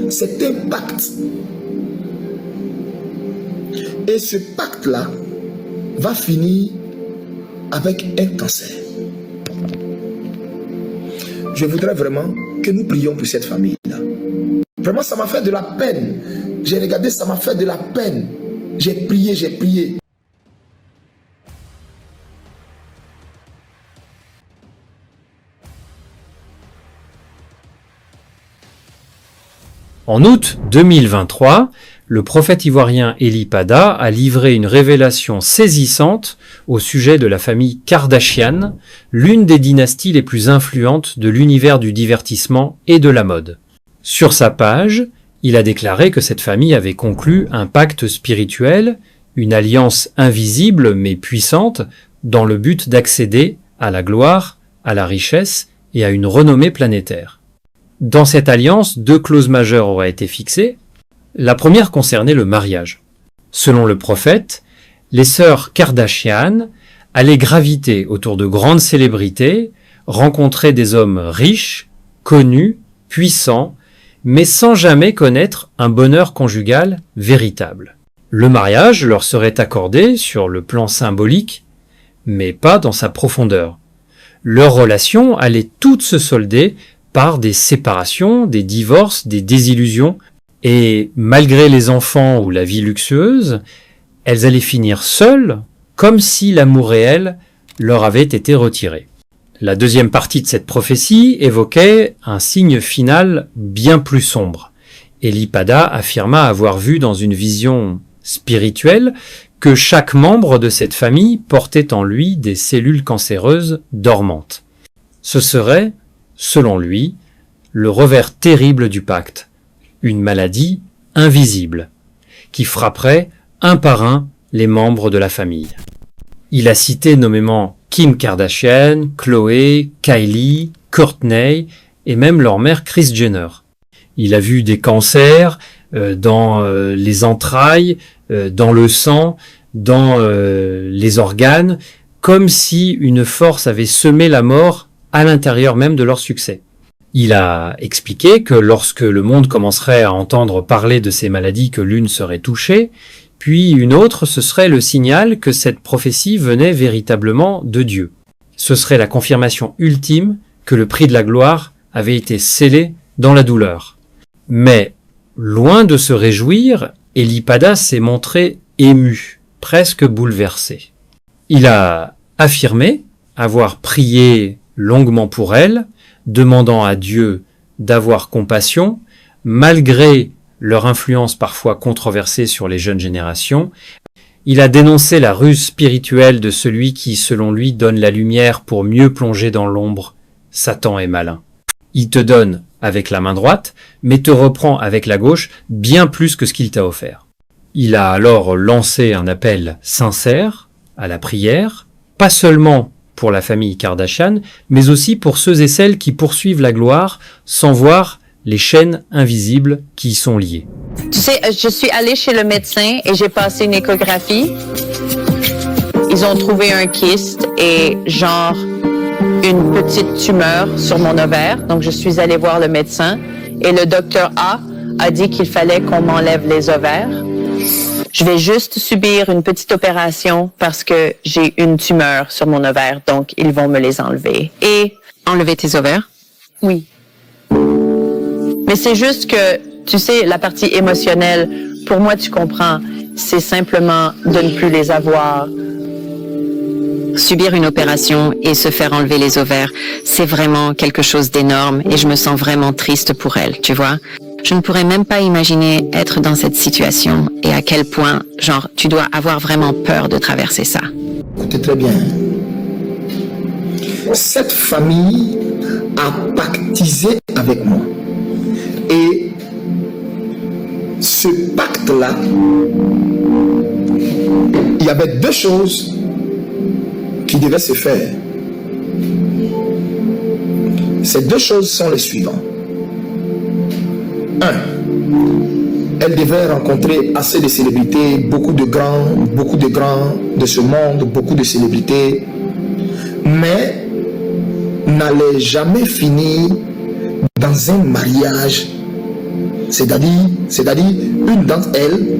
C'est un pacte. Et ce pacte-là va finir avec un cancer. Je voudrais vraiment que nous prions pour cette famille-là. Vraiment, ça m'a fait de la peine. J'ai regardé, ça m'a fait de la peine. J'ai prié, j'ai prié. En août 2023, le prophète ivoirien Eli Pada a livré une révélation saisissante au sujet de la famille Kardashian, l'une des dynasties les plus influentes de l'univers du divertissement et de la mode. Sur sa page, il a déclaré que cette famille avait conclu un pacte spirituel, une alliance invisible mais puissante, dans le but d'accéder à la gloire, à la richesse et à une renommée planétaire. Dans cette alliance, 2 clauses majeures auraient été fixées. La première concernait le mariage. Selon le prophète, les sœurs Kardashian allaient graviter autour de grandes célébrités, rencontrer des hommes riches, connus, puissants, mais sans jamais connaître un bonheur conjugal véritable. Le mariage leur serait accordé sur le plan symbolique, mais pas dans sa profondeur. Leur relation allait toutes se solder par des séparations, des divorces, des désillusions, et malgré les enfants ou la vie luxueuse, elles allaient finir seules, comme si l'amour réel leur avait été retiré. La deuxième partie de cette prophétie évoquait un signe final bien plus sombre. Eli Pada affirma avoir vu dans une vision spirituelle que chaque membre de cette famille portait en lui des cellules cancéreuses dormantes. Ce serait, selon lui, le revers terrible du pacte, une maladie invisible, qui frapperait un par un les membres de la famille. Il a cité nommément Kim Kardashian, Khloé, Kylie, Kourtney et même leur mère Kris Jenner. Il a vu des cancers dans les entrailles, dans le sang, dans les organes, comme si une force avait semé la mort à l'intérieur même de leur succès. Il a expliqué que lorsque le monde commencerait à entendre parler de ces maladies, que l'une serait touchée, puis une autre, ce serait le signal que cette prophétie venait véritablement de Dieu. Ce serait la confirmation ultime que le prix de la gloire avait été scellé dans la douleur. Mais, loin de se réjouir, Eli Pada s'est montré ému, presque bouleversé. Il a affirmé avoir prié longuement pour elle, demandant à Dieu d'avoir compassion, malgré leur influence parfois controversée sur les jeunes générations. Il a dénoncé la ruse spirituelle de celui qui, selon lui, donne la lumière pour mieux plonger dans l'ombre. Satan est malin. Il te donne avec la main droite, mais te reprend avec la gauche bien plus que ce qu'il t'a offert. Il a alors lancé un appel sincère à la prière, pas seulement pour la famille Kardashian, mais aussi pour ceux et celles qui poursuivent la gloire sans voir les chaînes invisibles qui y sont liées. Tu sais, je suis allée chez le médecin et j'ai passé une échographie. Ils ont trouvé un kyste et genre une petite tumeur sur mon ovaire. Donc, je suis allée voir le médecin et le docteur a dit qu'il fallait qu'on m'enlève les ovaires. Je vais juste subir une petite opération parce que j'ai une tumeur sur mon ovaire, donc ils vont me les enlever. Et enlever tes ovaires? Oui. Mais c'est juste que, tu sais, la partie émotionnelle, pour moi, tu comprends, c'est simplement de ne plus les avoir. Subir une opération et se faire enlever les ovaires, c'est vraiment quelque chose d'énorme et je me sens vraiment triste pour elle, tu vois. Je ne pourrais même pas imaginer être dans cette situation et à quel point, genre, tu dois avoir vraiment peur de traverser ça. Écoutez très bien. Cette famille a pactisé avec moi. Et ce pacte-là, il y avait 2 choses qui devaient se faire. Ces 2 choses sont les suivantes. 1. Elle devait rencontrer assez de célébrités, beaucoup de grands de ce monde, beaucoup de célébrités, mais n'allait jamais finir dans un mariage C'est-à-dire, une d'entre elles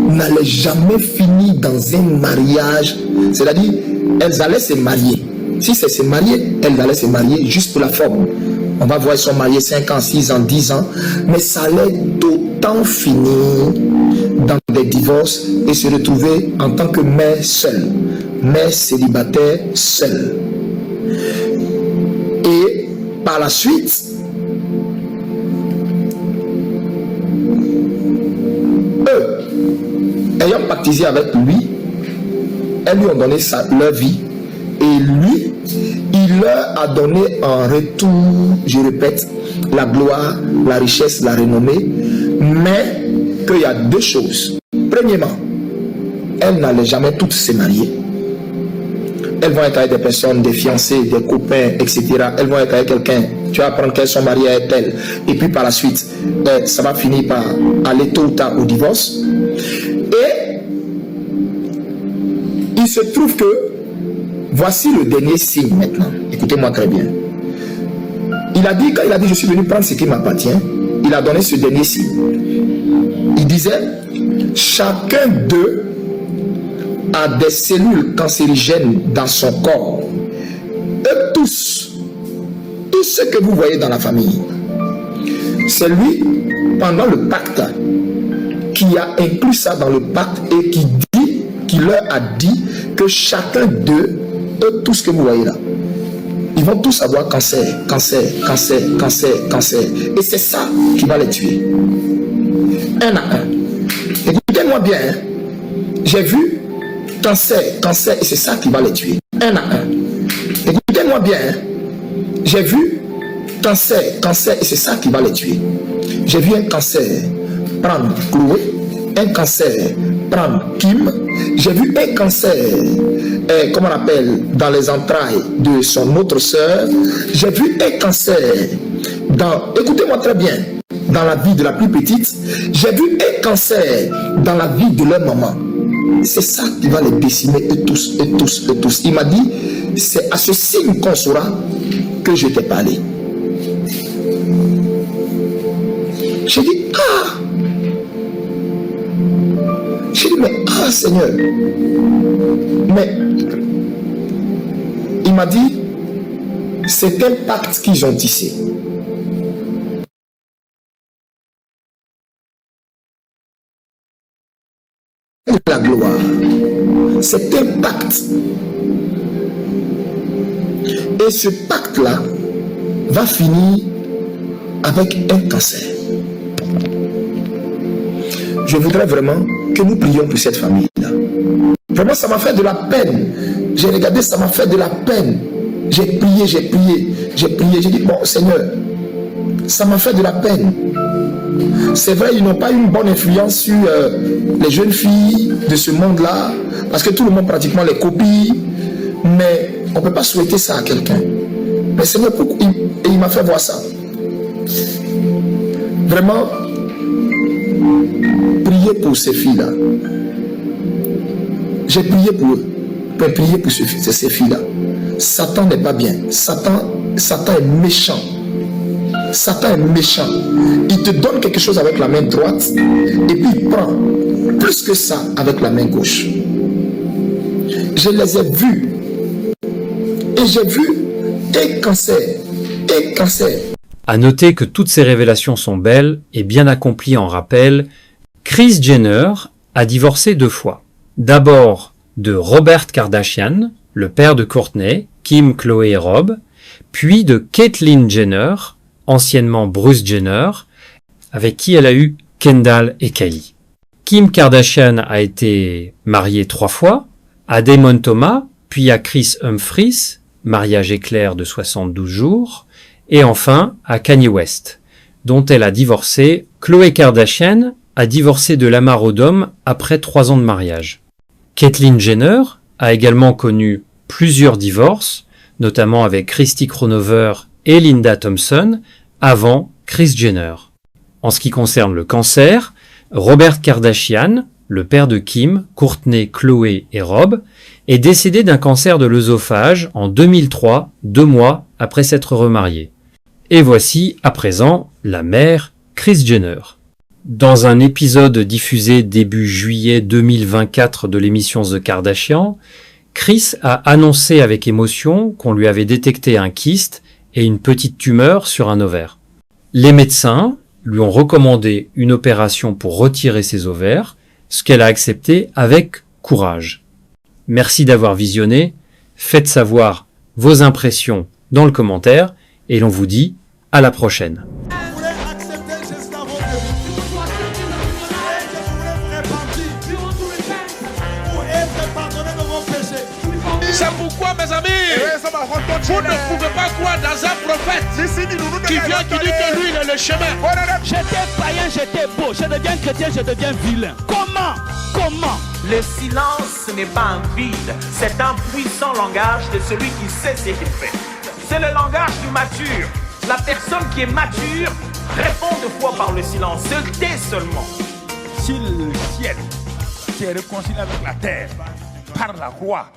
n'allait jamais finir dans un mariage. C'est-à-dire, elles allaient se marier. Si c'est se marier, elles allaient se marier juste pour la forme. On va voir, elles sont mariées 5 ans, 6 ans, 10 ans. Mais ça allait d'autant finir dans des divorces et se retrouver en tant que mère seule. Mère célibataire seule. Et par la suite, ayant pactisé avec lui, elles lui ont donné leur vie et lui, il leur a donné en retour, je répète, la gloire, la richesse, la renommée, mais qu'il y a deux choses. Premièrement, elles n'allaient jamais toutes se marier. Elles vont être avec des personnes, des fiancés, des copains, etc. Elles vont être avec quelqu'un. Tu vas apprendre qu'elles sont mariées avec elle. Et puis par la suite, ça va finir par aller tôt ou tard au divorce. Et il se trouve que voici le dernier signe maintenant. Écoutez-moi très bien. Quand il a dit je suis venu prendre ce qui m'appartient, il a donné ce dernier signe. Il disait, chacun d'eux a des cellules cancérigènes dans son corps. Eux tous ceux que vous voyez dans la famille, c'est lui, pendant le pacte, qui a inclus ça dans le pacte et qui leur a dit que chacun d'eux, eux tous que vous voyez là, ils vont tous avoir cancer. Et c'est ça qui va les tuer. Un à un. Écoutez-moi bien, hein. J'ai vu cancer, et c'est ça qui va les tuer. Un à un. Écoutez-moi bien, hein. J'ai vu cancer, et c'est ça qui va les tuer. J'ai vu un cancer prendre Chloé, un cancer prendre Kim. J'ai vu un cancer, comment on appelle, dans les entrailles de son autre sœur. J'ai vu un cancer écoutez-moi très bien, dans la vie de la plus petite. J'ai vu un cancer dans la vie de leur maman. C'est ça qui va les décimer, eux tous. Il m'a dit, c'est à ce signe qu'on saura que je t'ai parlé. J'ai dit, mais Seigneur. Mais il m'a dit, c'est un pacte qu'ils ont tissé. La gloire, c'est un pacte. Et ce pacte-là va finir avec un cancer. Je voudrais vraiment que nous prions pour cette famille-là. Vraiment, ça m'a fait de la peine. J'ai regardé, ça m'a fait de la peine. J'ai prié. J'ai dit, bon Seigneur, ça m'a fait de la peine. C'est vrai, ils n'ont pas une bonne influence sur les jeunes filles de ce monde-là, parce que tout le monde pratiquement les copie, mais on ne peut pas souhaiter ça à quelqu'un. Mais Seigneur, il m'a fait voir ça. Vraiment, priez pour ces filles-là. J'ai prié pour eux. Priez pour ces filles-là. Satan n'est pas bien. Satan est méchant. Satan est méchant. Il te donne quelque chose avec la main droite et puis il prend plus que ça avec la main gauche. Je les ai vus et j'ai vu un cancer. À noter que toutes ces révélations sont belles et bien accomplies en rappel. Kris Jenner a divorcé 2 fois. D'abord de Robert Kardashian, le père de Kourtney, Kim, Khloé et Rob, puis de Caitlyn Jenner, anciennement Bruce Jenner, avec qui elle a eu Kendall et Kylie. Kim Kardashian a été mariée 3 fois, à Damon Thomas, puis à Chris Humphries, mariage éclair de 72 jours, et enfin à Kanye West, dont elle a divorcé. Khloé Kardashian a divorcé de Lamar Odom après 3 ans de mariage. Caitlyn Jenner a également connu plusieurs divorces, notamment avec Christy Kronover et Linda Thompson, avant Kris Jenner. En ce qui concerne le cancer, Robert Kardashian, le père de Kim, Kourtney, Khloé et Rob, est décédé d'un cancer de l'œsophage en 2003, 2 mois après s'être remarié. Et voici, à présent, la mère Kris Jenner. Dans un épisode diffusé début juillet 2024 de l'émission The Kardashian, Kris a annoncé avec émotion qu'on lui avait détecté un kyste et une petite tumeur sur un ovaire. Les médecins lui ont recommandé une opération pour retirer ses ovaires, ce qu'elle a accepté avec courage. Merci d'avoir visionné, faites savoir vos impressions dans le commentaire et l'on vous dit à la prochaine. C'est pourquoi, mes amis, vous ne pouvez pas croire dans un prophète qui vient, qui dit que lui, il est le chemin. J'étais païen, j'étais beau. Je deviens chrétien, je deviens vilain. Comment? Le silence, ce n'est pas un vide, c'est un puissant langage de celui qui sait ce qu'il fait. C'est le langage du mature. La personne qui est mature répond de fois par le silence, se tait seulement. Si le ciel s'est réconcilié avec la terre par la croix,